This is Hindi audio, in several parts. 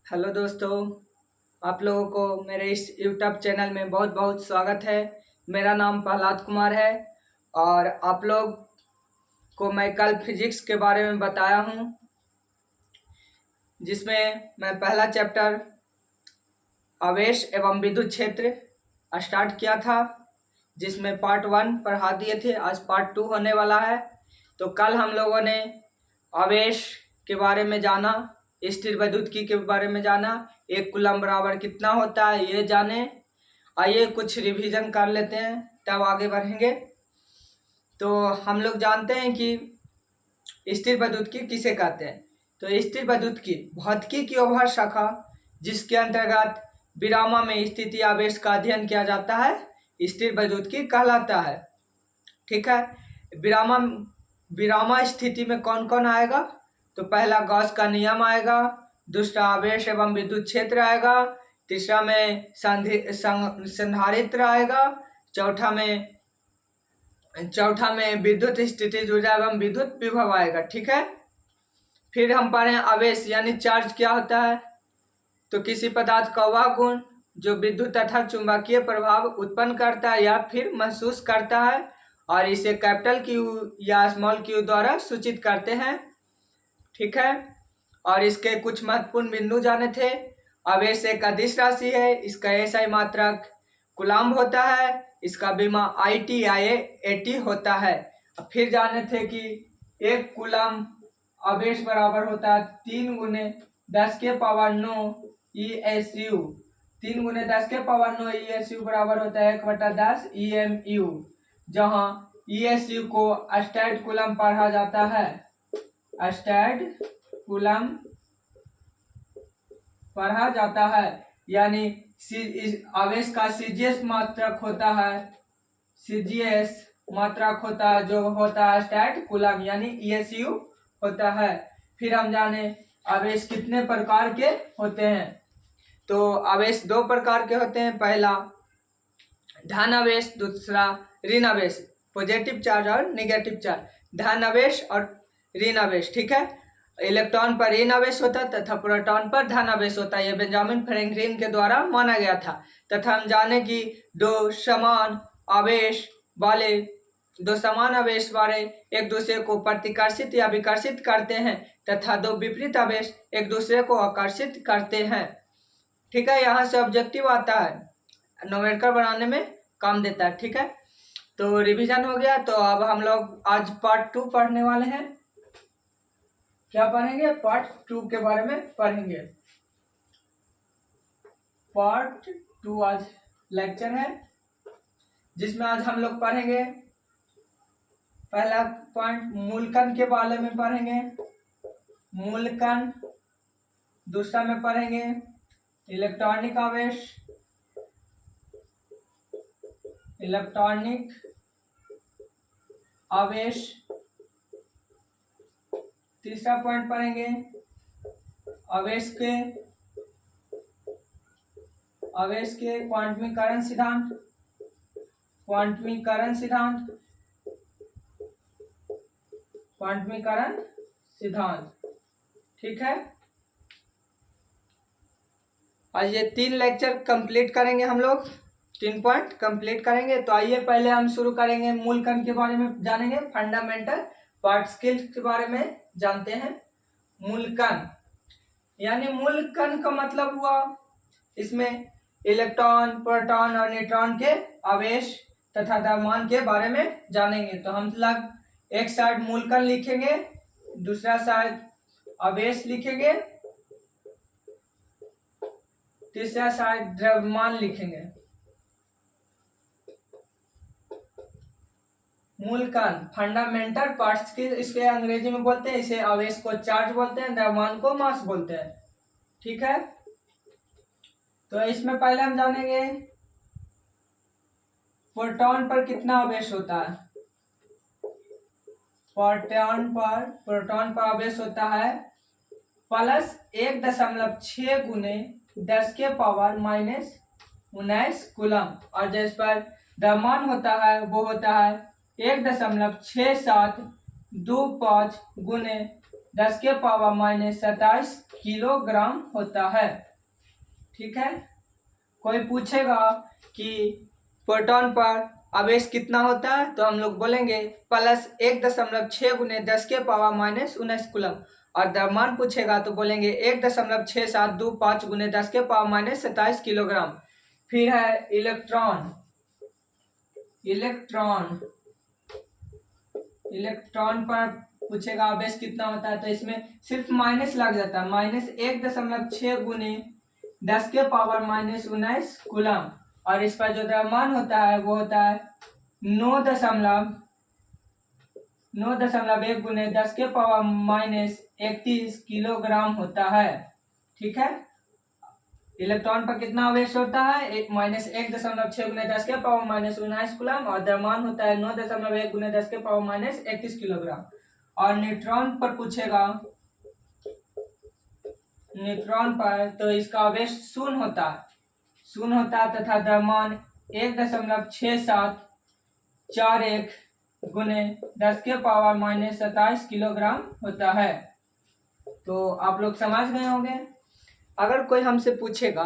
हेलो दोस्तों, आप लोगों को मेरे इस यूट्यूब चैनल में बहुत बहुत स्वागत है। मेरा नाम प्रहलाद कुमार है और आप लोग को मैं कल फिजिक्स के बारे में बताया हूँ, जिसमें मैं पहला चैप्टर आवेश एवं विद्युत क्षेत्र स्टार्ट किया था, जिसमें पार्ट 1 पढ़ा दिए थे। आज पार्ट 2 होने वाला है। तो कल हम लोगों ने आवेश के बारे में जाना, स्थिर वैद्युतिकी के बारे में जाना, 1 कूलम बराबर कितना होता है ये जाने। आइए कुछ रिवीजन कर लेते हैं, तब आगे बढ़ेंगे। तो हम लोग जानते हैं कि स्थिर वैद्युतिकी किसे कहते हैं। तो स्थिर वैद्युतिकी भौतिकी की अवभार शाखा, जिसके अंतर्गत विरामा में स्थिति आवेश का अध्ययन किया जाता है, स्थिर वैद्युतिकी कहलाता है। ठीक है। विरामा विरामा स्थिति में कौन कौन आएगा? तो पहला गॉस का नियम आएगा, दूसरा आवेश एवं विद्युत क्षेत्र आएगा, तीसरा में संधारित्र आएगा, चौथा में विद्युत स्थिति ऊर्जा एवं विद्युत विभव आएगा। ठीक है। फिर हम पढ़े आवेश यानी चार्ज क्या होता है। तो किसी पदार्थ का वह गुण जो विद्युत तथा चुंबकीय प्रभाव उत्पन्न करता है या फिर महसूस करता है, और इसे कैपिटल क्यू या स्मॉल क्यू द्वारा सूचित करते हैं। ठीक है। और इसके कुछ महत्वपूर्ण बिंदु जाने थे। आवेश एक अदिश राशि है, इसका एसआई मात्रक कूलम्ब होता है, इसका बीमा IT या AT होता है। फिर जाने थे कि 1 कूलम्ब आवेश बराबर होता है 3 गुने 10 के पावर 9 ESU। 3 गुने 10 के पावर 9 ESU बराबर होता है 1/10 EMU, जहां ESU को स्टैड कूलम्ब पढ़ा जाता है। स्टैड कूलम्ब पढ़ा जाता है, यानी आवेश का सीजीएस मात्रक होता है, सीजीएस मात्रक होता है जो होता है स्टैड कूलम्ब, यानी ESU होता है। फिर हम जाने आवेश कितने प्रकार के होते हैं। तो आवेश 2 प्रकार के होते हैं, पहला धन आवेश, दूसरा ऋण आवेश, पॉजिटिव चार्ज और नेगेटिव चार्ज। धन आवेश और ऋण आवेश। ठीक है। इलेक्ट्रॉन पर ऋण आवेश होता है तथा प्रोटॉन पर धन आवेश होता है। यह बेंजामिन फ्रैंकलिन के द्वारा माना गया था। तथा हम जाने कि दो समान आवेश वाले एक दूसरे को प्रतिकर्षित या विकर्षित करते हैं, तथा दो विपरीत आवेश एक दूसरे को आकर्षित करते हैं। ठीक है। यहाँ से ऑब्जेक्टिव आता है, न्यूमेरिकल बनाने में काम देता है। ठीक है। तो रिवीजन हो गया। तो अब हम लोग आज पार्ट 2 पढ़ने वाले हैं। क्या पढ़ेंगे? पार्ट 2 के बारे में पढ़ेंगे। पार्ट 2 आज लेक्चर है, जिसमें आज हम लोग पढ़ेंगे पहला पॉइंट मूलकण के बारे में पढ़ेंगे, मूलकण। दूसरा में पढ़ेंगे इलेक्ट्रॉनिक आवेश, इलेक्ट्रॉनिक आवेश। तीसरा पॉइंट पढ़ेंगे आवेश के क्वांटमीकरण सिद्धांत, क्वांटमीकरण सिद्धांत। ठीक है। आज ये 3 लेक्चर कंप्लीट करेंगे हम लोग, 3 पॉइंट कंप्लीट करेंगे। तो आइए पहले हम शुरू करेंगे मूलकण के बारे में जानेंगे, फंडामेंटल पार्टिकल्स के बारे में जानते हैं। मूलकण यानी मूलकण का मतलब हुआ, इसमें इलेक्ट्रॉन, प्रोटॉन और न्यूट्रॉन के आवेश तथा द्रव्यमान के बारे में जानेंगे। तो हम लोग एक साइड मूलकण लिखेंगे, दूसरा साइड आवेश लिखेंगे, तीसरा साइड द्रव्यमान लिखेंगे। मूलकण फंडामेंटल पार्टिकल्स इसके अंग्रेजी में बोलते हैं। इसे आवेश को चार्ज बोलते हैं, द्रव्यमान को मास बोलते हैं। ठीक है। तो इसमें पहले हम जानेंगे प्रोटॉन पर कितना आवेश होता है। प्रोटॉन पर आवेश होता है प्लस 1.6 गुने 10 के पावर -19 कूलम, और जिस पर द्रव्यमान होता है वो होता है 1.6725 गुने 10 के पावर माइनस 27 किलोग्राम होता है। ठीक है, कोई पूछेगा कि प्रोटॉन पर आवेश कितना होता है, तो हम लोग बोलेंगे प्लस 1.6 गुने 10 के पावर माइनस 19 कूलम। और द्रव्यमान पूछेगा तो बोलेंगे 1.6725 गुने 10 के पावर माइनस 27 किलोग्राम। फिर है इलेक्ट्रॉन। इलेक्ट्रॉन पर पूछेगा आवेश कितना होता है, तो इसमें सिर्फ माइनस लग जाता है, माइनस 1.6 गुने 10 के पावर माइनस 19 कूलम। और इस पर जो द्रव्यमान होता है वो होता है 9.1 गुने 10 के पावर माइनस 31 किलोग्राम होता है। ठीक है, इलेक्ट्रॉन पर कितना आवेश होता है, माइनस 1.6 गुने 10 के पावर माइनस 19 कूलम, और द्रव्यमान होता है 9.1 गुने 10 के पावर माइनस 31 किलोग्राम। और न्यूट्रॉन पर पूछेगा, न्यूट्रॉन पर तो इसका आवेश शून्य होता है तथा द्रव्यमान 1.6741 गुने 10 के पावर माइनस 27 किलोग्राम होता है। तो आप लोग समझ गए होंगे। अगर कोई हमसे पूछेगा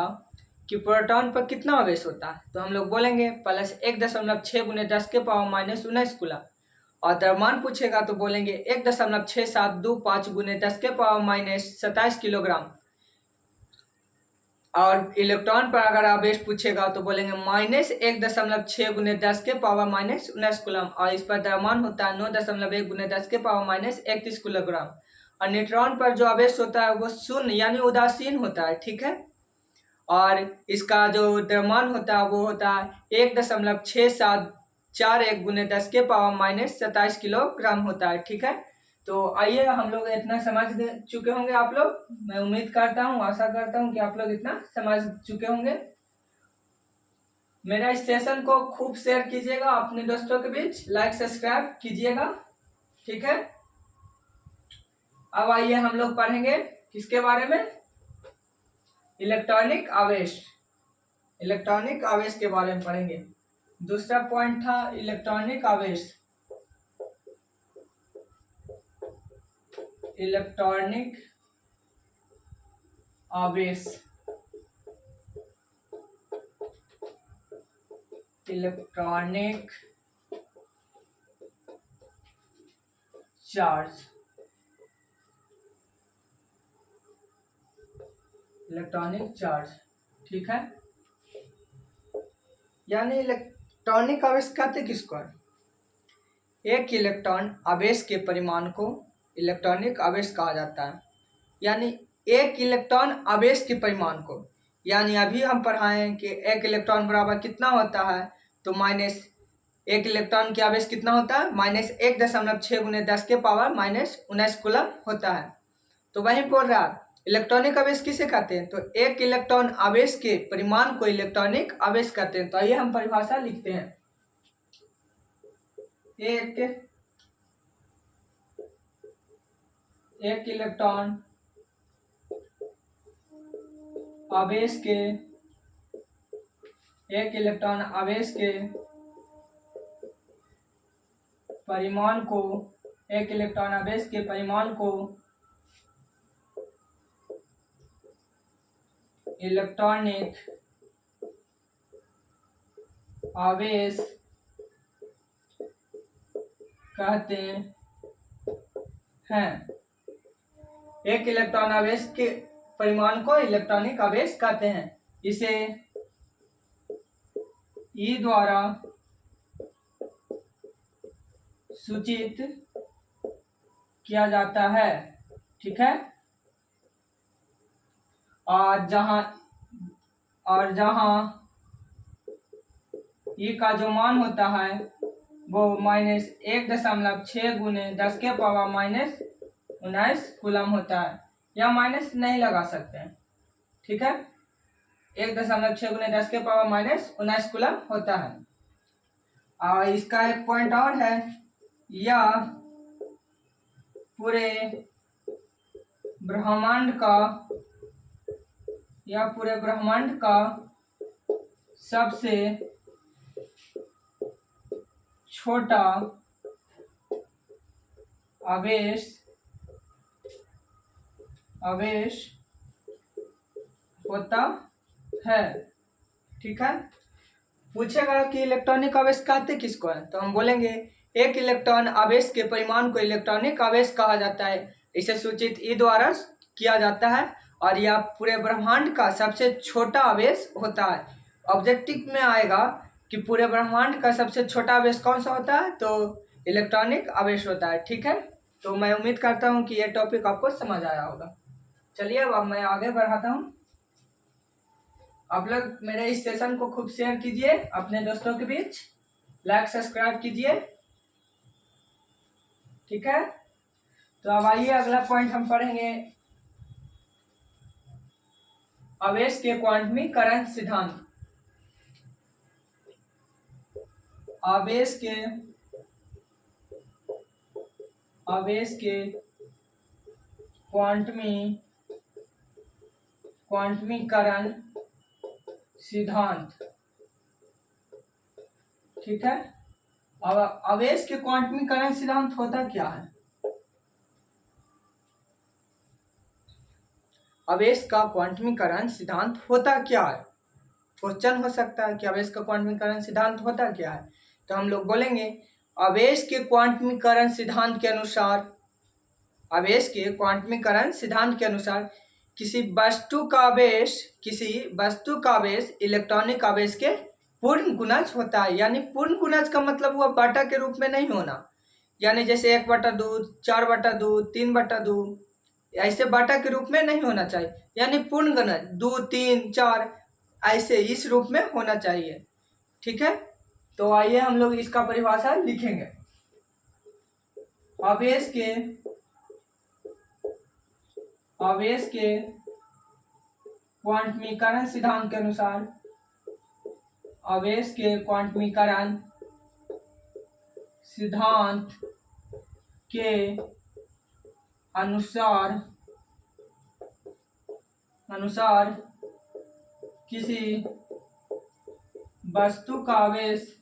कि प्रोटॉन पर कितना आवेश होता है, तो हम लोग बोलेंगे प्लस 1.6 गुने 10 के पावर माइनस 19 कूलम। और द्रव्यमान पूछेगा तो बोलेंगे 1.6725 गुने 10 के पावर माइनस 27 किलोग्राम। और इलेक्ट्रॉन पर अगर आवेश पूछेगा तो बोलेंगे माइनस 1.6 गुने 10 के पावर माइनस 19 कूलम। और इस पर द्रव्यमान होता है 9.1 गुने 10 के पावर माइनस 31 किलोग्राम। और न्यूट्रॉन पर जो आवेश होता है वो शून्य यानी उदासीन होता है। ठीक है, और इसका जो द्रव्यमान होता है वो होता है 1.6741 गुने 10 के पावर माइनस 27 किलोग्राम होता है। ठीक है, तो आइए हम लोग इतना समझ चुके होंगे आप लोग, मैं उम्मीद करता हूँ, आशा करता हूँ कि आप लोग इतना समझ चुके होंगे। मेरा इस सेशन को खूब शेयर कीजिएगा अपने दोस्तों के बीच, लाइक सब्सक्राइब कीजिएगा। ठीक है, अब आइए हम लोग पढ़ेंगे किसके बारे में, इलेक्ट्रॉनिक आवेश के बारे में पढ़ेंगे। दूसरा पॉइंट था इलेक्ट्रॉनिक आवेश। इलेक्ट्रॉनिक आवेश, इलेक्ट्रॉनिक चार्ज, इलेक्ट्रॉनिक चार्ज। ठीक है, यानी इलेक्ट्रॉनिक आवेश कहते किसको है, एक इलेक्ट्रॉन आवेश के परिमाण को इलेक्ट्रॉनिक आवेश कहा जाता है। यानी एक इलेक्ट्रॉन आवेश के परिमाण को, यानी अभी हम पढ़ाएं कि एक इलेक्ट्रॉन बराबर कितना होता है, तो माइनस एक इलेक्ट्रॉन की आवेश कितना होता है, माइनस 1.6 गुने 10 के पावर माइनस 19 कूलम होता है। तो वही बोल रहा है इलेक्ट्रॉनिक आवेश किसे कहते हैं, तो एक इलेक्ट्रॉन आवेश के परिमाण को इलेक्ट्रॉनिक आवेश कहते हैं। तो आइए हम परिभाषा लिखते हैं। एक इलेक्ट्रॉन आवेश के परिमाण को इलेक्ट्रॉनिक आवेश कहते हैं। एक इलेक्ट्रॉन आवेश के परिमाण को इलेक्ट्रॉनिक आवेश कहते हैं। इसे ई द्वारा सूचित किया जाता है। ठीक है, और जहां ई का जो मान होता है वो माइनस 1.6 गुने 10 के पावर माइनस 19 कूलम होता है, या माइनस नहीं लगा सकते हैं। ठीक है, 1.6 गुने 10 के पावर माइनस 19 कूलम होता है। और इसका एक पॉइंट और है, यह पूरे ब्रह्मांड का सबसे छोटा आवेश आवेश होता है। ठीक है, पूछेगा कि इलेक्ट्रॉनिक आवेश कहते किसको है, तो हम बोलेंगे एक इलेक्ट्रॉन आवेश के परिमाण को इलेक्ट्रॉनिक आवेश कहा जाता है। इसे सूचित ई द्वारा किया जाता है और यह पूरे ब्रह्मांड का सबसे छोटा आवेश होता है। ऑब्जेक्टिव में आएगा कि पूरे ब्रह्मांड का सबसे छोटा आवेश कौन सा होता है, तो इलेक्ट्रॉनिक आवेश होता है। ठीक है, तो मैं उम्मीद करता हूँ कि यह टॉपिक आपको समझ आया होगा। चलिए अब मैं आगे बढ़ाता हूँ। आप लोग मेरे इस सेशन को खूब शेयर कीजिए अपने दोस्तों के बीच, लाइक सब्सक्राइब कीजिए। ठीक है, तो अब आइए अगला पॉइंट हम पढ़ेंगे, आवेश के क्वांटमीकरण सिद्धांत। आवेश के क्वांटमीकरण सिद्धांत। ठीक है, अब आवेश के क्वांटमीकरण सिद्धांत होता क्या है? आवेश का क्वांटमीकरण सिद्धांत होता क्या है? क्वेश्चन हो सकता है कि आवेश का क्वांटमीकरण सिद्धांत होता क्या है, तो हम लोग बोलेंगे आवेश के क्वांटमीकरण सिद्धांत के अनुसार, आवेश के क्वांटमीकरण सिद्धांत के अनुसार किसी वस्तु का आवेश इलेक्ट्रॉनिक आवेश के पूर्ण गुणज होता है। यानी पूर्ण गुणज का मतलब हुआ बटा के रूप में नहीं होना, यानी जैसे 1/2, 4/2, 3/2, ऐसे बटा के रूप में नहीं होना चाहिए। यानी पूर्ण गुणज 2, 3, 4 ऐसे इस रूप में होना चाहिए। ठीक है, तो आइए हम लोग इसका परिभाषा लिखेंगे। आवेश के क्वांटमीकरण सिद्धांत के अनुसार, आवेश के क्वांटमीकरण सिद्धांत के अनुसार किसी वस्तु का आवेश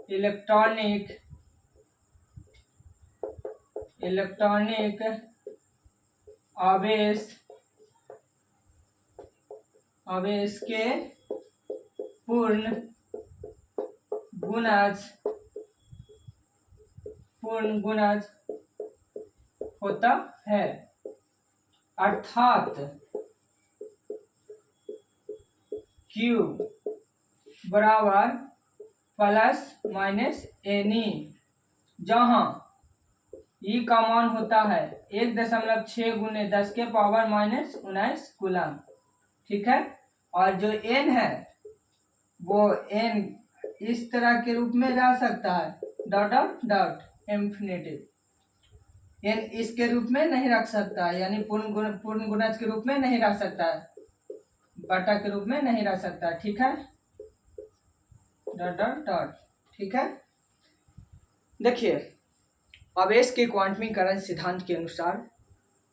इलेक्ट्रॉनिक आवेश के पूर्ण गुणज होता है। अर्थात Q बराबर प्लस माइनस एनी, जहां E का मान होता है 1.6 × 10⁻⁻⁹ कूलम। ठीक है, और जो N है वो N इस तरह के रूप में जा सकता है, dot dot dot infinity. N इसके रूप में नहीं रख सकता है, यानी पूर्ण गुणज के रूप में नहीं रख सकता है, बटा के रूप में नहीं रख सकता। ठीक है, डॉट डॉट डॉट। ठीक है, देखिए आवेश के क्वांटमीकरण सिद्धांत के अनुसार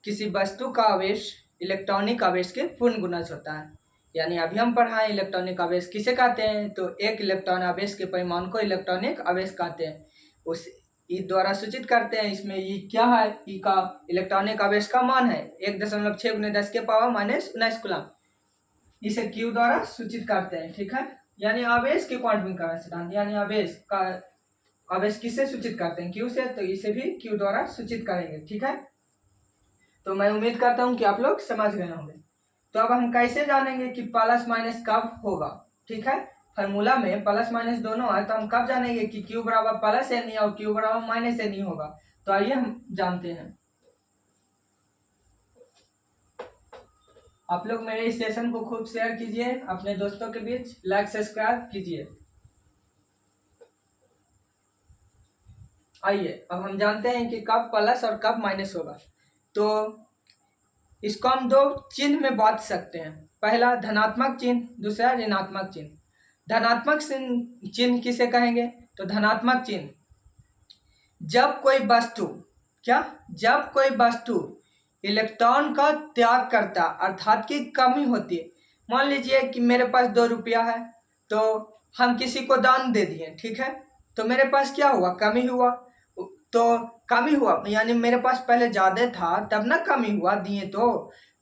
किसी वस्तु का आवेश इलेक्ट्रॉनिक आवेश के पूर्ण गुणज होता है। यानी अभी हम पढ़ाएं इलेक्ट्रॉनिक आवेश किसे कहते हैं, तो एक इलेक्ट्रॉन आवेश के परिमाण को इलेक्ट्रॉनिक आवेश कहते हैं। उस ई द्वारा सूचित करते हैं। इसमें ई क्या है, ई का इलेक्ट्रॉनिक आवेश का मान है 1.6 × 10⁻⁻⁹ कूलम। इसे क्यू द्वारा सूचित करते हैं। ठीक है, यानी आवेश के क्वांटमीकरण सिद्धांत, यानी आवेश किससे सूचित करते हैं, क्यू से, तो इसे भी क्यू द्वारा सूचित करेंगे। ठीक है, तो मैं उम्मीद करता हूं कि आप लोग समझ गए होंगे। तो अब हम कैसे जानेंगे कि प्लस माइनस कब होगा। ठीक है, फार्मूला में प्लस माइनस दोनों है, तो हम कब जानेंगे कि क्यू बराबर प्लस एन और क्यू बराबर माइनस एन होगा। तो आइए हम जानते हैं। आप लोग मेरे इस सेशन को खूब शेयर कीजिए अपने दोस्तों के बीच, लाइक सब्सक्राइब कीजिए। आइए अब हम जानते हैं कि कब प्लस और कब माइनस होगा। तो इसको हम दो चिन्ह में बांट सकते हैं, पहला धनात्मक चिन्ह, दूसरा ऋणात्मक चिन्ह। धनात्मक चिन्ह किसे कहेंगे, तो धनात्मक चिन्ह जब कोई वस्तु इलेक्ट्रॉन का त्याग करता, अर्थात की कमी होती है। मान लीजिए कि मेरे पास 2 रुपया है, तो हम किसी को दान दे दिए। ठीक है, तो मेरे पास क्या हुआ, कमी हुआ। तो कमी हुआ यानी मेरे पास पहले ज़्यादा था तब ना कमी हुआ, दिए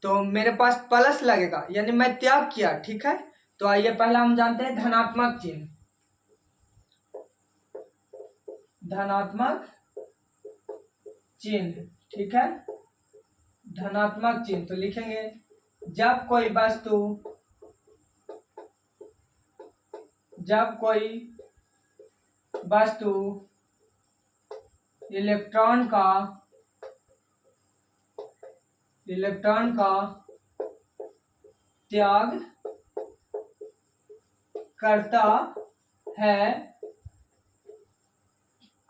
तो मेरे पास प्लस लगेगा यानी मैं त्याग किया, ठीक है। तो आइए पहला हम जानते हैं धनात्मक चिन्ह। धनात्मक चिन्ह, ठीक है, धनात्मक चिन्ह। तो लिखेंगे जब कोई वस्तु इलेक्ट्रॉन का त्याग करता है,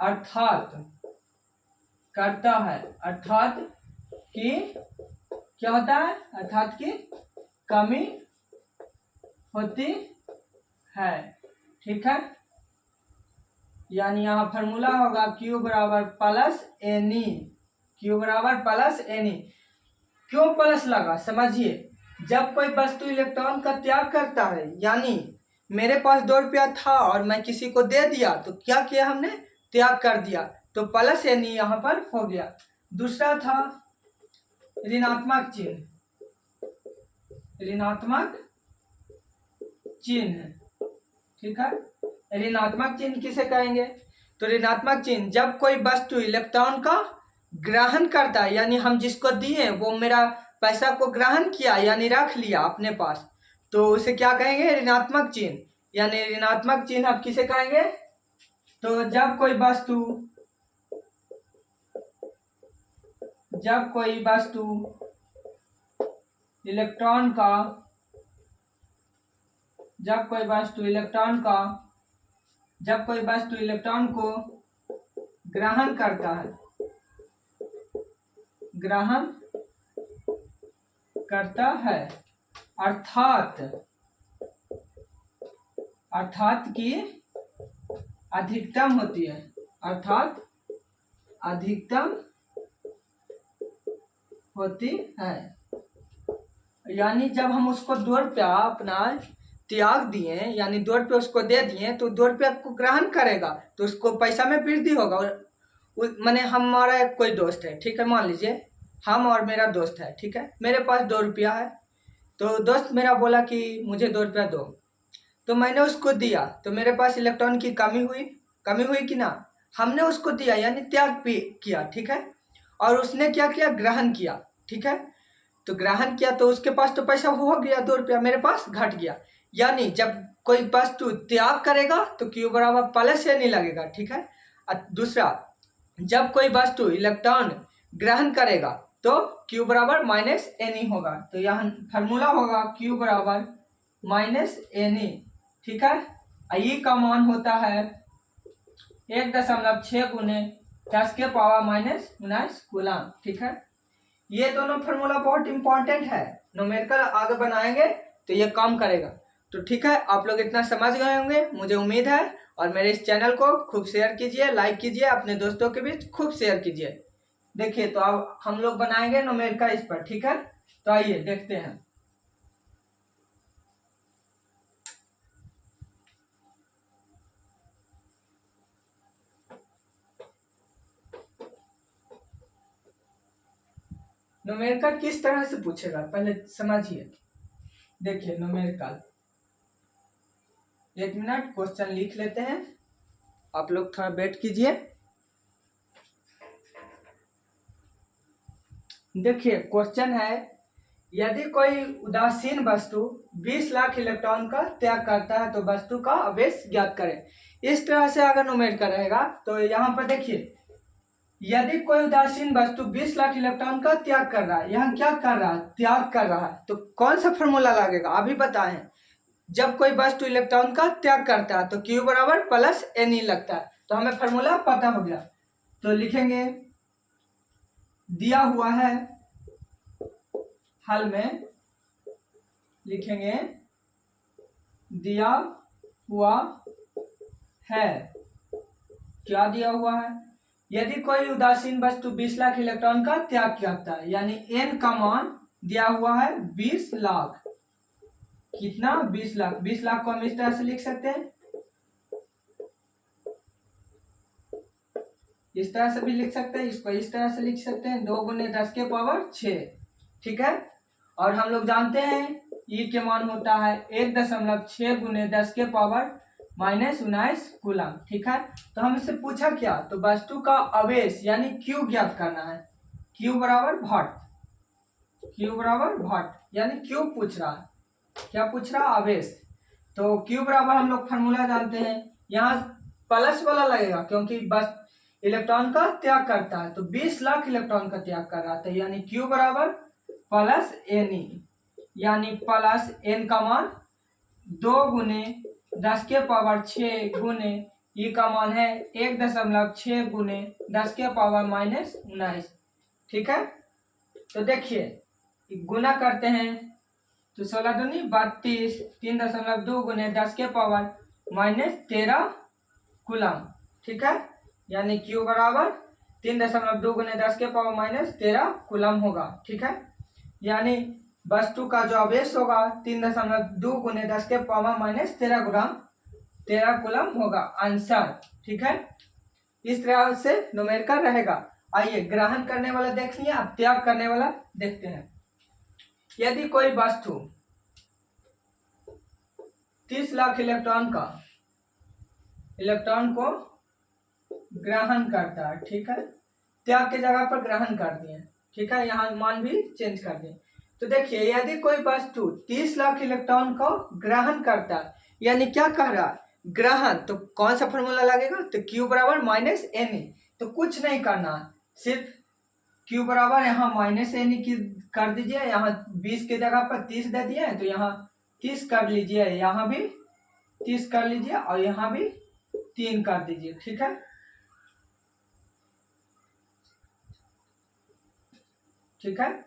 अर्थात कि क्या होता है, अर्थात की कमी होती है, ठीक है। यानी यहाँ फॉर्मूला होगा Q बराबर प्लस एनी। Q बराबर प्लस एनी। क्यों प्लस लगा समझिए, जब कोई वस्तु इलेक्ट्रॉन का त्याग करता है, यानी मेरे पास 2 रुपया था और मैं किसी को दे दिया, तो क्या किया हमने, त्याग कर दिया, तो प्लस एनी यहाँ पर हो गया। दूसरा था ऋणात्मक चिन्ह, ठीक है। ऋणात्मक चिन्ह किसे कहेंगे, तो ऋणात्मक चिन्ह जब कोई वस्तु इलेक्ट्रॉन का ग्रहण करता है, यानी हम जिसको दिए वो मेरा पैसा को ग्रहण किया यानी रख लिया अपने पास, तो उसे क्या कहेंगे, ऋणात्मक चिन्ह। यानी ऋणात्मक चिन्ह अब किसे कहेंगे, तो जब कोई वस्तु इलेक्ट्रॉन को ग्रहण करता है, अर्थात की अधिकतम होती है, यानी जब हम उसको 2 रुपया अपना त्याग दिए, यानी 2 रुपये उसको दे दिए, तो 2 रुपया को ग्रहण करेगा तो उसको पैसा में वृद्धि होगा। और मैंने हमारा कोई दोस्त है, ठीक है, मान लीजिए हम और मेरा दोस्त है, ठीक है, मेरे पास 2 रुपया है, तो दोस्त मेरा बोला कि मुझे 2 रुपया दो, तो मैंने उसको दिया, तो मेरे पास इलेक्ट्रॉन की कमी हुई कि ना, हमने उसको दिया यानी त्याग भी किया, ठीक है। और उसने क्या किया, ग्रहण किया, ठीक है। तो ग्रहण किया तो उसके पास तो पैसा हो गया, 2 रुपया मेरे पास घट गया। यानी जब कोई वस्तु त्याग करेगा तो Q बराबर प्लस एनी लगेगा, ठीक है। दूसरा, जब कोई वस्तु इलेक्ट्रॉन ग्रहण करेगा तो Q बराबर माइनस एनी होगा। तो यहाँ फार्मूला होगा Q बराबर माइनस एनी, ठीक है। ई का मान होता है 1.6 गुने 10 के पावर माइनस 19 कूलम, ठीक है। ये दोनों फार्मूला बहुत इंपॉर्टेंट है, न्यूमेरिकल आगे बनाएंगे तो ये काम करेगा। तो ठीक है, आप लोग इतना समझ गए होंगे मुझे उम्मीद है। और मेरे इस चैनल को खूब शेयर कीजिए, लाइक कीजिए, अपने दोस्तों के बीच खूब शेयर कीजिए। देखिए तो अब हम लोग बनाएंगे न्यूमेरिकल इस पर, ठीक है। तो आइए देखते हैं। न्यूमेरिकल किस तरह से पूछेगा पहले समझिए। देखिए न्यूमेरिकल, 1 मिनट क्वेश्चन लिख लेते हैं, आप लोग थोड़ा वेट कीजिए। देखिए क्वेश्चन है, यदि कोई उदासीन वस्तु 20 लाख इलेक्ट्रॉन का त्याग करता है तो वस्तु का आवेश ज्ञात करें। इस तरह से अगर न्यूमेरिकल रहेगा तो यहाँ पर देखिए, यदि कोई उदासीन वस्तु 20 लाख इलेक्ट्रॉन का त्याग कर रहा है, यहाँ क्या कर रहा है, त्याग कर रहा है, तो कौन सा फॉर्मूला लगेगा अभी बताएं। जब कोई वस्तु इलेक्ट्रॉन का त्याग करता है तो Q बराबर प्लस एनी लगता है, तो हमें फॉर्मूला पता हो गया। तो लिखेंगे, दिया हुआ है, हल में लिखेंगे दिया हुआ है, क्या दिया हुआ है, यदि कोई उदासीन वस्तु 20 लाख इलेक्ट्रॉन का त्याग करता है, यानी n का मान दिया हुआ है 20 लाख। कितना, 20 लाख। 20 लाख को हम इस तरह से लिख सकते हैं, इस तरह से भी लिख सकते हैं, इसको इस तरह से लिख सकते हैं, 2 गुने 10 के पावर 6, ठीक है। और हम लोग जानते हैं ई के मान होता है 1.6 गुने 10 के पावर -19 कूलम, ठीक है। तो हम इससे पूछा क्या, तो वस्तु का आवेश यानी क्यू ज्ञात करना है, क्यू बराबर वाट, क्यू बराबर वाट यानी क्यू पूछ रहा है, क्या पूछ रहा, आवेश। तो क्यू बराबर हम लोग फार्मूला जानते हैं, यहाँ प्लस वाला लगेगा क्योंकि बस इलेक्ट्रॉन का त्याग करता है, तो 20 लाख इलेक्ट्रॉन का त्याग कर रहा था, यानी क्यू बराबर प्लस एन ई, यानी प्लस एन का मान 2 गुने 10 के पावर 6 गुने ई का मान है 1.6 गुने 10 के पावर -19, ठीक है। तो देखिए गुना करते हैं तो 16 दूनी 32, 3.2 गुने 10 के पावर -13 कूलम, ठीक है। यानी क्यू बराबर 3.2 गुने 10 के पावर -13 कूलम होगा, ठीक है। यानी वस्तु का जो आवेश होगा 3.2 गुने 10 के पावर -13 कूलम होगा आंसर, ठीक है। इस तरह से न्यूमेरिकल रहेगा। आइए ग्रहण करने वाला देख लिया, अब त्याग करने वाला देखते हैं। यदि कोई वस्तु 30 लाख इलेक्ट्रॉन को ग्रहण करता है, ठीक है, त्याग के जगह पर ग्रहण कर दिए, ठीक है, यहाँ मान भी चेंज कर दिए। तो देखिए यदि कोई वस्तु 30 लाख इलेक्ट्रॉन को ग्रहण करता है, यानी क्या कह रहा है, ग्रहण, तो कौन सा फॉर्मूला लगेगा, तो क्यू बराबर -ne, तो कुछ नहीं करना, सिर्फ क्यू बराबर यहाँ -ne की कर दीजिए, यहाँ 20 की जगह पर 30 दे दिए, तो यहाँ 30 कर लीजिए, यहाँ भी 30 कर लीजिए और यहाँ भी 3 कर दीजिए, ठीक है। ठीक है,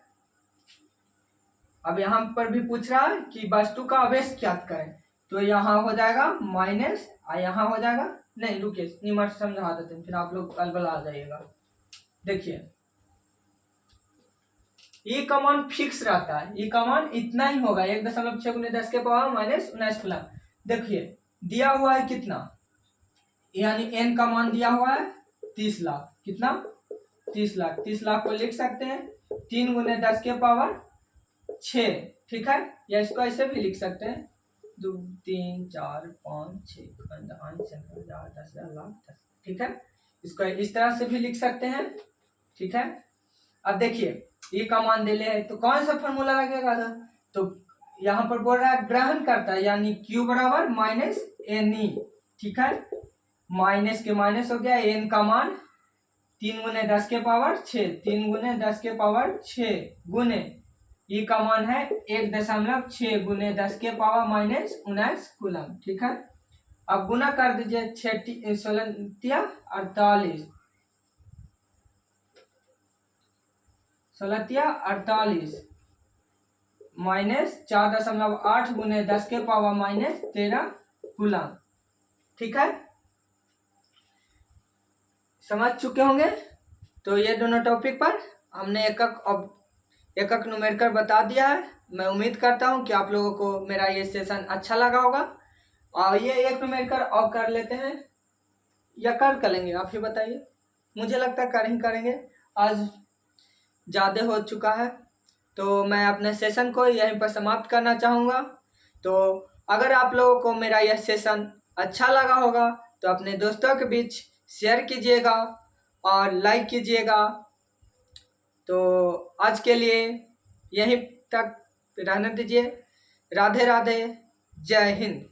अब यहाँ पर भी पूछ रहा है कि वस्तु का आवेश ज्ञात करें, तो यहाँ हो जाएगा माइनस और यहाँ हो जाएगा, नहीं रुकिए निमर समझा देते हैं, फिर आप लोग अलबल आ जाइएगा। देखिए ई का मान फिक्स रहता है, ई का मान इतना ही होगा 1.6 गुने 10 के पावर -19 कूलम। देखिए दिया हुआ है कितना, यानी एन का मान दिया हुआ है 30 लाख, कितना 30 लाख, 30 लाख को लिख सकते हैं 3 गुने 10 के पावर 6, ठीक है, या इसको ऐसे भी लिख सकते हैं 2 3 4 5 6 10 लाख, ठीक है, इसको इस तरह से भी लिख सकते हैं, ठीक है। अब देखिए ये का मान दे ले तो कौन सा फॉर्मूला लगेगा था, तो यहाँ पर बोल रहा है ग्रहण करता है, यानी क्यू बराबर -ne, ठीक है, माइनस के माइनस हो गया, एन का मान 3 गुने 10 के पावर 6, 3 गुने 10 के पावर 6 गुने ई का मान है 1.6 गुने 10 के पावर -19 कूलम, ठीक है। अब गुना कर दीजिए 16 48, 16 माइनस 4.8 गुने 10 के पावर -13 कूलम, ठीक है, समझ चुके होंगे। तो ये दोनों टॉपिक पर हमने एक न्यूमेरिकल बता दिया है। मैं उम्मीद करता हूँ कि आप लोगों को मेरा ये सेशन अच्छा लगा होगा। और ये एक न्यूमेरिकल और कर लेते हैं या कर लेंगे, आप ही बताइए, मुझे लगता है कर ही करेंगे, आज ज़्यादा हो चुका है। तो मैं अपने सेशन को यहीं पर समाप्त करना चाहूँगा। तो अगर आप लोगों को मेरा यह सेशन अच्छा लगा होगा तो अपने दोस्तों के बीच शेयर कीजिएगा और लाइक कीजिएगा। तो आज के लिए यहीं तक रहने दीजिए। राधे राधे, जय हिंद।